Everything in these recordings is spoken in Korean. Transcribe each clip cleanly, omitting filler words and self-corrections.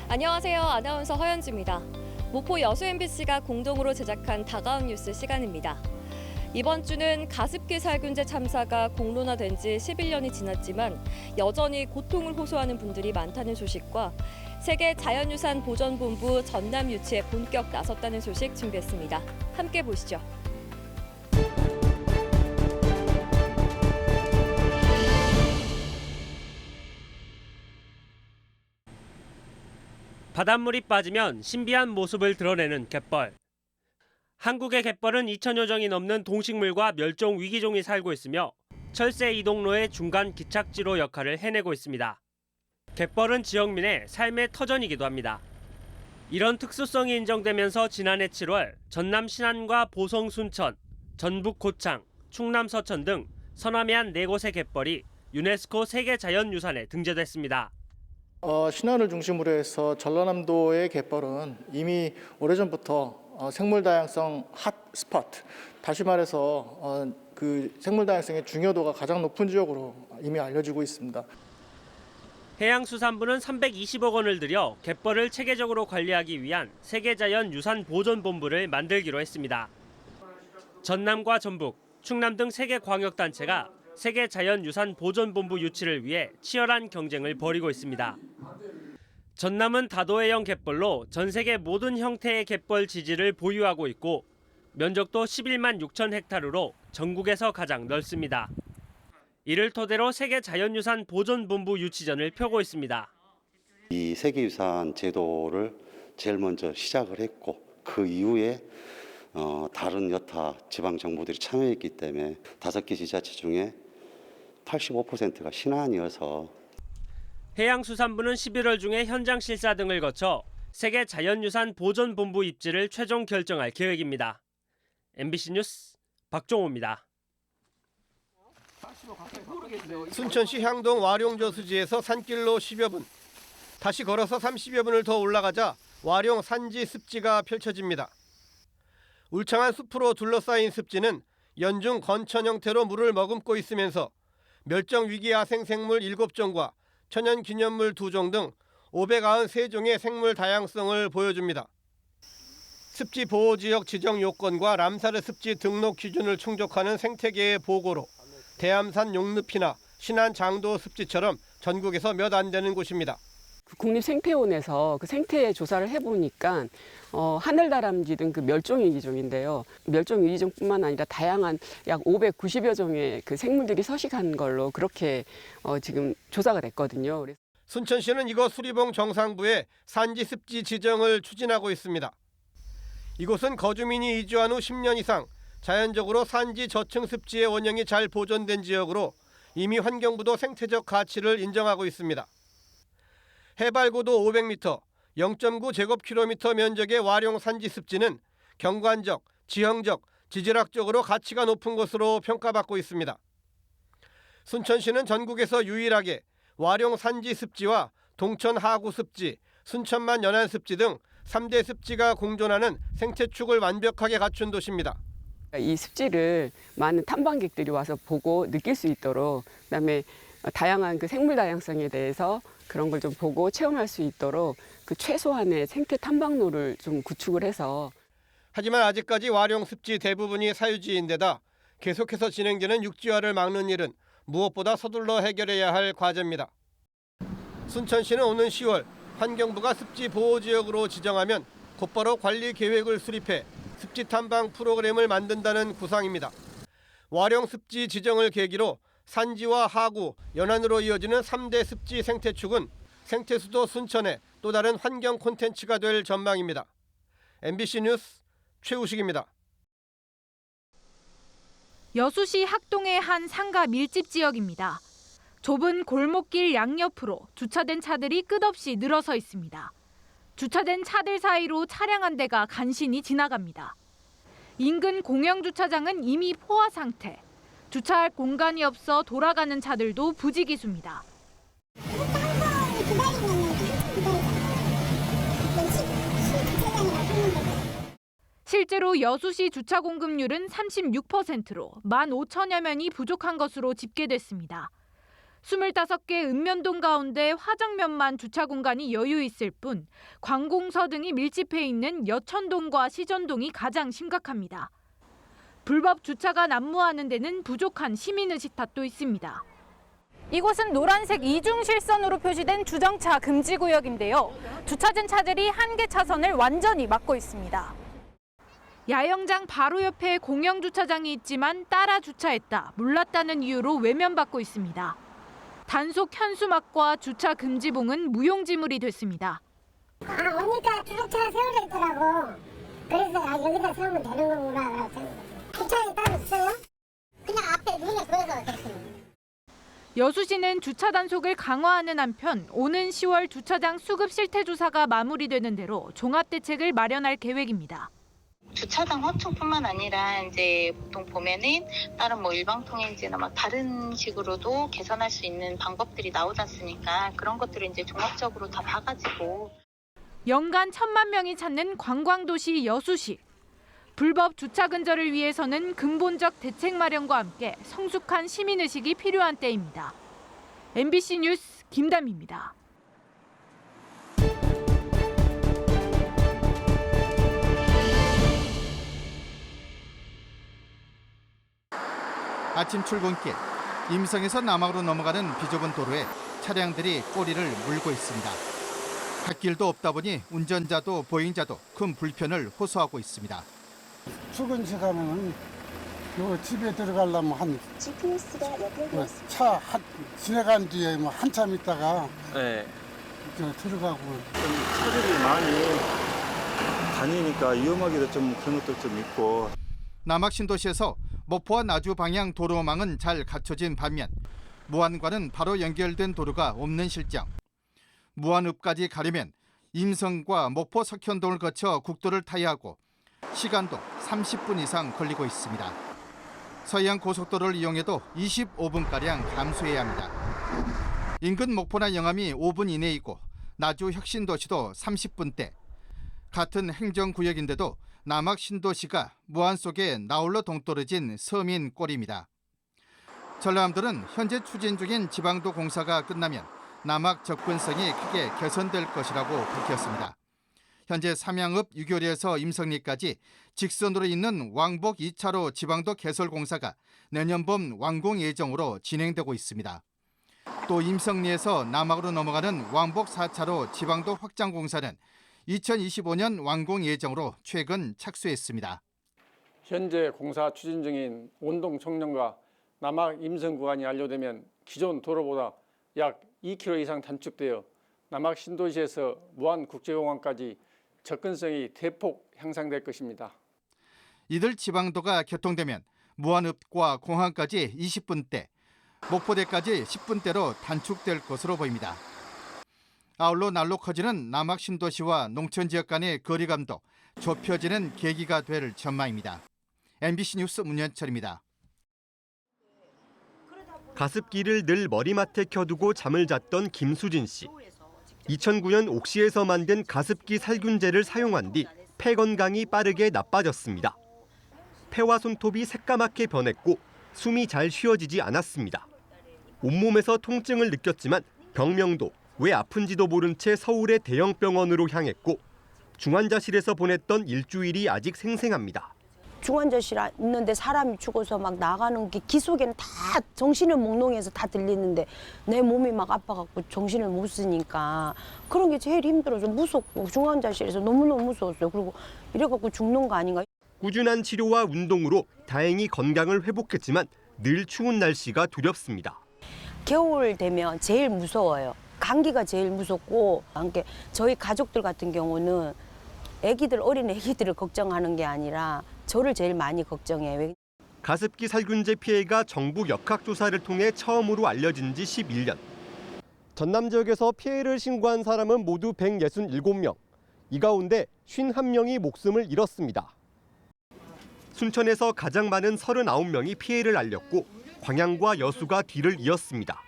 안녕하세요. 아나운서 허연주입니다. 모포 여수 MBC가 공동으로 제작한 다가온 뉴스 시간입니다. 이번 주는 가습기 살균제 참사가 공론화된 지 11년이 지났지만 여전히 고통을 호소하는 분들이 많다는 소식과 세계 자연유산 보전본부 전남 유치에 본격 나섰다는 소식 준비했습니다. 함께 보시죠. 바닷물이 빠지면 신비한 모습을 드러내는 갯벌. 한국의 갯벌은 2천여 종이 넘는 동식물과 멸종 위기종이 살고 있으며 철새 이동로의 중간 기착지로 역할을 해내고 있습니다. 갯벌은 지역민의 삶의 터전이기도 합니다. 이런 특수성이 인정되면서 지난해 7월 전남 신안과 보성 순천, 전북 고창, 충남 서천 등 서남해안 4곳의 갯벌이 유네스코 세계자연유산에 등재됐습니다. 신안을 중심으로 해서 전라남도의 갯벌은 이미 오래전부터 생물 다양성 핫스팟, 다시 말해서 그 생물 다양성의 중요도가 가장 높은 지역으로 이미 알려지고 있습니다. 해양수산부는 320억 원을 들여 갯벌을 체계적으로 관리하기 위한 세계자연유산보존본부를 만들기로 했습니다. 전남과 전북, 충남 등 3개 광역단체가 세계자연유산보존본부 유치를 위해 치열한 경쟁을 벌이고 있습니다. 전남은 다도해형 갯벌로 전 세계 모든 형태의 갯벌 지지를 보유하고 있고 면적도 11만 6천 헥타르로 전국에서 가장 넓습니다. 이를 토대로 세계자연유산보존본부 유치전을 펴고 있습니다. 이 세계유산 제도를 제일 먼저 시작을 했고 그 이후에 다른 여타 지방정부들이 참여했기 때문에 5개 지자체 중에 85%가 신안이어서 해양수산부는 11월 중에 현장 실사 등을 거쳐 세계자연유산보존본부 입지를 최종 결정할 계획입니다. MBC 뉴스 박종호입니다. 순천시 향동 와룡저수지에서 산길로 10여 분, 다시 걸어서 30여 분을 더 올라가자 와룡 산지 습지가 펼쳐집니다. 울창한 숲으로 둘러싸인 습지는 연중 건천 형태로 물을 머금고 있으면서 멸종위기 야생생물 7종과 천연기념물 2종 등 593종의 생물 다양성을 보여줍니다. 습지 보호지역 지정 요건과 람사르 습지 등록 기준을 충족하는 생태계의 보고로 대암산 용늪이나 신안 장도 습지처럼 전국에서 몇 안 되는 곳입니다. 국립생태원에서 그 생태 조사를 해보니까 하늘다람쥐 등 그 멸종위기종인데요. 멸종위기종뿐만 아니라 다양한 약 590여 종의 그 생물들이 서식한 걸로 그렇게 지금 조사가 됐거든요. 순천시는 이곳 수리봉 정상부에 산지 습지 지정을 추진하고 있습니다. 이곳은 거주민이 이주한 후 10년 이상 자연적으로 산지 저층 습지의 원형이 잘 보존된 지역으로 이미 환경부도 생태적 가치를 인정하고 있습니다. 해발 고도 500m, 0.9 제곱킬로미터 면적의 와룡 산지 습지는 경관적, 지형적, 지질학적으로 가치가 높은 것으로 평가받고 있습니다. 순천시는 전국에서 유일하게 와룡 산지 습지와 동천 하구 습지, 순천만 연안 습지 등 3대 습지가 공존하는 생태축을 완벽하게 갖춘 도시입니다. 이 습지를 많은 탐방객들이 와서 보고 느낄 수 있도록, 그다음에 다양한 그 생물 다양성에 대해서 그런 걸 좀 보고 체험할 수 있도록 그 최소한의 생태 탐방로를 좀 구축을 해서. 하지만 아직까지 와룡 습지 대부분이 사유지인데다 계속해서 진행되는 육지화를 막는 일은 무엇보다 서둘러 해결해야 할 과제입니다. 순천시는 오는 10월 환경부가 습지 보호지역으로 지정하면 곧바로 관리 계획을 수립해 습지 탐방 프로그램을 만든다는 구상입니다. 와룡 습지 지정을 계기로 산지와 하구, 연안으로 이어지는 3대 습지 생태축은 생태수도 순천의 또 다른 환경 콘텐츠가 될 전망입니다. MBC 뉴스 최우식입니다. 여수시 학동의 한 상가 밀집 지역입니다. 좁은 골목길 양옆으로 주차된 차들이 끝없이 늘어서 있습니다. 주차된 차들 사이로 차량 한 대가 간신히 지나갑니다. 인근 공영주차장은 이미 포화 상태. 주차할 공간이 없어 돌아가는 차들도 부지기수입니다. 실제로 여수시 주차 공급률은 36%로 15,000여 명이 부족한 것으로 집계됐습니다. 25개 읍면동 가운데 화정면만 주차 공간이 여유 있을 뿐 관공서 등이 밀집해 있는 여천동과 시전동이 가장 심각합니다. 불법 주차가 난무하는 데는 부족한 시민의식 탓도 있습니다. 이곳은 노란색 이중실선으로 표시된 주정차 금지 구역인데요. 주차된 차들이 한개 차선을 완전히 막고 있습니다. 야영장 바로 옆에 공영주차장이 있지만 따라 주차했다, 몰랐다는 이유로 외면받고 있습니다. 단속 현수막과 주차 금지봉은 무용지물이 됐습니다. 오니까 주차차 세워져 있더라고. 그래서 여기다 세우면 되는 거구나. 주차장이 따로 있어요? 그냥 앞에 눈에 보여서 됐습니다. 여수시는 주차 단속을 강화하는 한편 오는 10월 주차장 수급 실태 조사가 마무리되는 대로 종합 대책을 마련할 계획입니다. 주차장 확충뿐만 아니라 이제 보통 보면은 다른 일방통행제나 다른 식으로도 개선할 수 있는 방법들이 나오지 않습니까? 그런 것들을 이제 종합적으로 다 봐가지고 연간 1,000만 명이 찾는 관광도시 여수시. 불법 주차 근절을 위해서는 근본적 대책 마련과 함께 성숙한 시민의식이 필요한 때입니다. MBC 뉴스 김담희입니다. 아침 출근길, 임성에서 남항으로 넘어가는 비좁은 도로에 차량들이 꼬리를 물고 있습니다. 갓길도 없다 보니 운전자도 보행자도 큰 불편을 호소하고 있습니다. 출근 시간에는 요 집에 들어가려면 한 GPS가 연결되어 있습니다. 차 지나간 뒤에 한참 있다가 들어가고. 차들이 많이 다니니까 위험하기도 좀 그런 것도 좀 있고. 남학 신도시에서 목포와 나주 방향 도로망은 잘 갖춰진 반면 무안과는 바로 연결된 도로가 없는 실정. 무안읍까지 가려면 임성과 목포 석현동을 거쳐 국도를 타야 하고 시간도 30분 이상 걸리고 있습니다. 서해안 고속도로를 이용해도 25분가량 감수해야 합니다. 인근 목포나 영암이 5분 이내이고 나주 혁신도시도 30분대. 같은 행정구역인데도 남학 신도시가 무안 속에 나홀로 동떨어진 서민 꼴입니다. 전라남도는 현재 추진 중인 지방도 공사가 끝나면 남학 접근성이 크게 개선될 것이라고 밝혔습니다. 현재 삼양읍 유교리에서 임성리까지 직선으로 있는 왕복 2차로 지방도 개설 공사가 내년 봄 완공 예정으로 진행되고 있습니다. 또 임성리에서 남학으로 넘어가는 왕복 4차로 지방도 확장 공사는 2025년 완공 예정으로 최근 착수했습니다. 현재 공사 추진 중인 원동 청령과 남학 임성 구간이 완료되면 기존 도로보다 약 2km 이상 단축되어 남학 신도시에서 무안 국제공항까지 접근성이 대폭 향상될 것입니다. 이들 지방도가 개통되면 무안읍과 공항까지 20분대, 목포대까지 10분대로 단축될 것으로 보입니다. 아울러 날로 커지는 남학 신도시와 농촌지역 간의 거리감도 좁혀지는 계기가 될 전망입니다. MBC 뉴스 문현철입니다. 가습기를 늘 머리맡에 켜두고 잠을 잤던 김수진 씨. 2009년 옥시에서 만든 가습기 살균제를 사용한 뒤 폐 건강이 빠르게 나빠졌습니다. 폐와 손톱이 새까맣게 변했고 숨이 잘 쉬어지지 않았습니다. 온몸에서 통증을 느꼈지만 병명도 왜 아픈지도 모른 채 서울의 대형 병원으로 향했고 중환자실에서 보냈던 일주일이 아직 생생합니다. 중환자실 있는데 사람이 죽어서 막 나가는 게 귀 속에는 다 정신을 몽롱해서 다 들리는데 내 몸이 막 아파갖고 정신을 못 쓰니까 그런 게 제일 힘들어서 무섭고 중환자실에서 너무너무 무서웠어요. 그리고 이래갖고 죽는 거 아닌가. 꾸준한 치료와 운동으로 다행히 건강을 회복했지만 늘 추운 날씨가 두렵습니다. 겨울 되면 제일 무서워요. 감기가 제일 무섭고 저희 가족들 같은 경우는 어린 애기들을 걱정하는 게 아니라 저를 제일 많이 걱정해요. 가습기 살균제 피해가 정부 역학조사를 통해 처음으로 알려진 지 11년. 전남 지역에서 피해를 신고한 사람은 모두 167명. 이 가운데 51명이 목숨을 잃었습니다. 순천에서 가장 많은 39명이 피해를 알렸고 광양과 여수가 뒤를 이었습니다.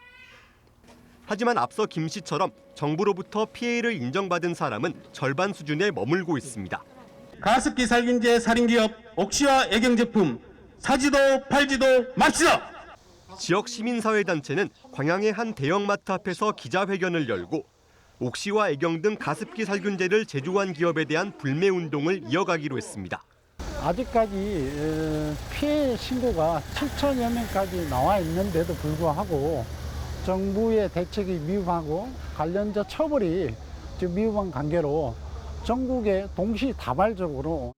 하지만 앞서 김 씨처럼 정부로부터 피해를 인정받은 사람은 절반 수준에 머물고 있습니다. 가습기 살균제 살인기업 옥시와 애경 제품 사지도 팔지도 맙시다. 지역 시민사회단체는 광양의 한 대형마트 앞에서 기자회견을 열고 옥시와 애경 등 가습기 살균제를 제조한 기업에 대한 불매 운동을 이어가기로 했습니다. 아직까지 피해 신고가 7천여 명까지 나와 있는데도 불구하고 정부의 대책이 미흡하고 관련자 처벌이 지금 미흡한 관계로 전국에 동시다발적으로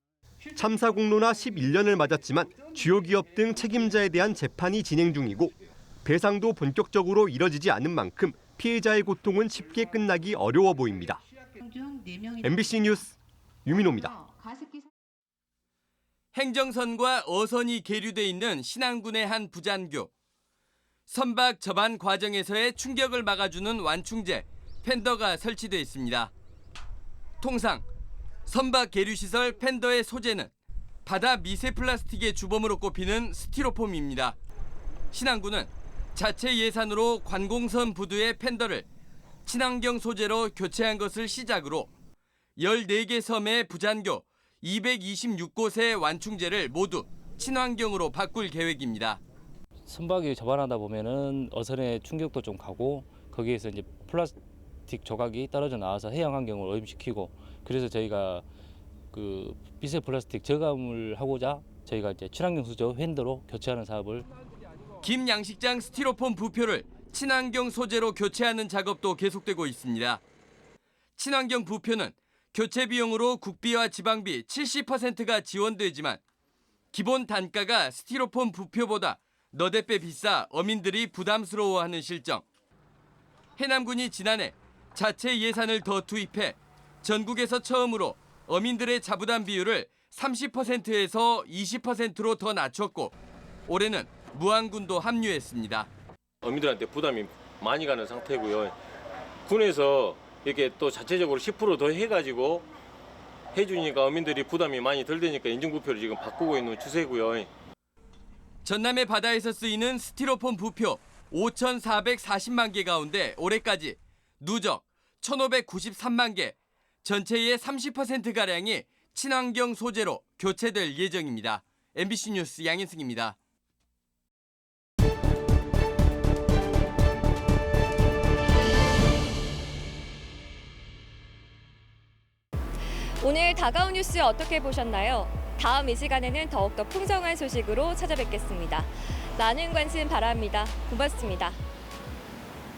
참사 공로나 11년을 맞았지만 주요 기업 등 책임자에 대한 재판이 진행 중이고 배상도 본격적으로 이뤄지지 않은 만큼 피해자의 고통은 쉽게 끝나기 어려워 보입니다. MBC 뉴스 유민호입니다. 행정선과 어선이 계류돼 있는 신안군의 한 부잔교. 선박 접안 과정에서의 충격을 막아주는 완충제, 팬더가 설치돼 있습니다. 통상 선박 계류시설 팬더의 소재는 바다 미세 플라스틱의 주범으로 꼽히는 스티로폼입니다. 신안군은 자체 예산으로 관공선 부두의 팬더를 친환경 소재로 교체한 것을 시작으로 14개 섬의 부잔교 226곳의 완충제를 모두 친환경으로 바꿀 계획입니다. 선박이 접안하다 보면은 어선의 충격도 좀 가고 거기에서 이제 플라스틱 조각이 떨어져 나와서 해양 환경을 오염시키고 그래서 저희가 그 미세 플라스틱 저감을 하고자 저희가 이제 친환경 수저 팬더로 교체하는 사업을. 김 양식장 스티로폼 부표를 친환경 소재로 교체하는 작업도 계속되고 있습니다. 친환경 부표는 교체 비용으로 국비와 지방비 70%가 지원되지만 기본 단가가 스티로폼 부표보다 너댓 배 비싸 어민들이 부담스러워하는 실정. 해남군이 지난해 자체 예산을 더 투입해 전국에서 처음으로 어민들의 자부담 비율을 30%에서 20%로 더 낮췄고 올해는 무안군도 합류했습니다. 어민들한테 부담이 많이 가는 상태고요. 군에서 이렇게 또 자체적으로 10% 더 해가지고 해주니까 어민들이 부담이 많이 덜 되니까 인증부표를 지금 바꾸고 있는 추세고요. 전남의 바다에서 쓰이는 스티로폼 부표 5,440만 개 가운데 올해까지 누적 1,593만 개, 전체의 30%가량이 친환경 소재로 교체될 예정입니다. MBC 뉴스 양인승입니다. 오늘 다가온 뉴스 어떻게 보셨나요? 다음 이 시간에는 더욱더 풍성한 소식으로 찾아뵙겠습니다. 많은 관심 바랍니다. 고맙습니다.